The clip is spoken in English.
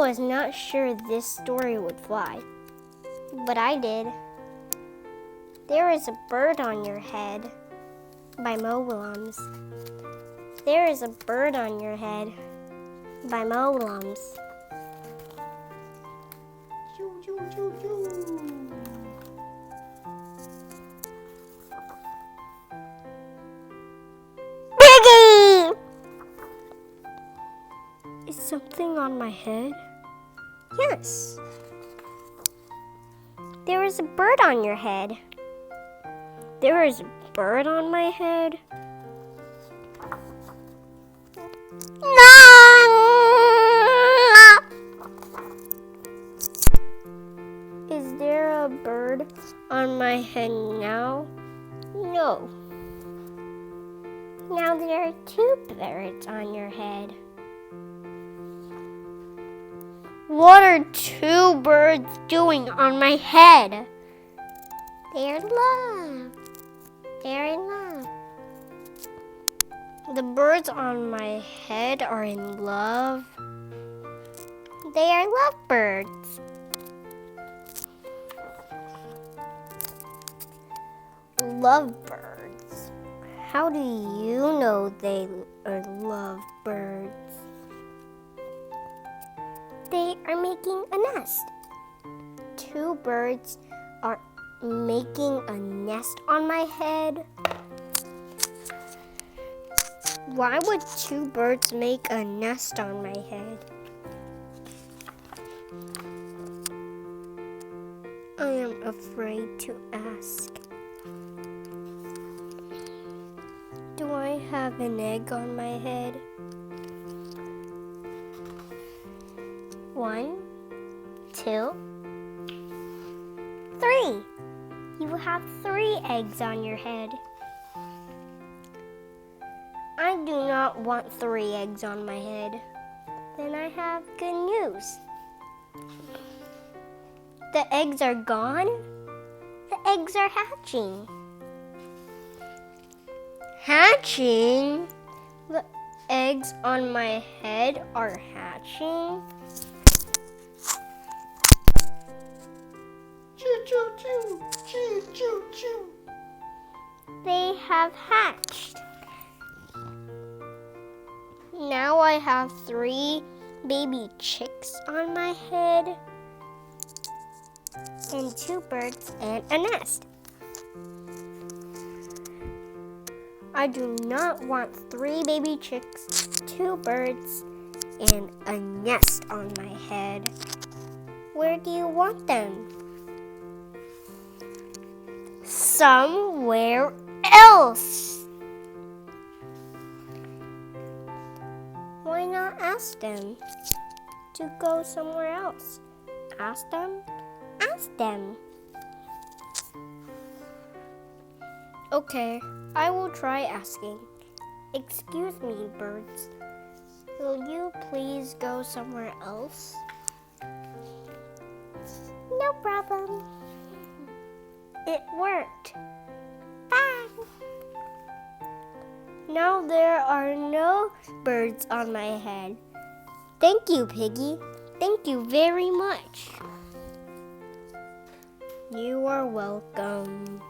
was not sure this story would fly, but I did. There is a bird on your head by Mo Willems. There is a bird on your head by Mo Willems. Piggy! Is something on my head? Yes. There is a bird on your head. There is a bird on my head. Is there a bird on my head now? No. Now there are two birds on your head. What are two birds doing on my head? They're in love. They're in love. The birds on my head are in love. They are lovebirds. Lovebirds. How do you know they are lovebirds? They are making a nest. Two birds are making a nest on my head. Why would two birds make a nest on my head? I am afraid to ask. Do I have an egg on my head? 1, 2, 3. You have 3 eggs on your head. I do not want 3 eggs on my head. Then I have good news. The eggs are gone. The eggs are hatching. Hatching? The eggs on my head are hatching. Choo choo choo, choo choo choo. They have hatched. Now I have 3 baby chicks on my head and 2 birds and a nest. I do not want 3 baby chicks, 2 birds, and a nest on my head. Where do you want them? Somewhere else. Why not ask them to go somewhere else? Ask them? Ask them. Okay, I will try asking. Excuse me, birds. Will you please go somewhere else? No problem. It worked. Bye. Now there are no birds on my head. Thank you, Piggy. Thank you very much. You are welcome.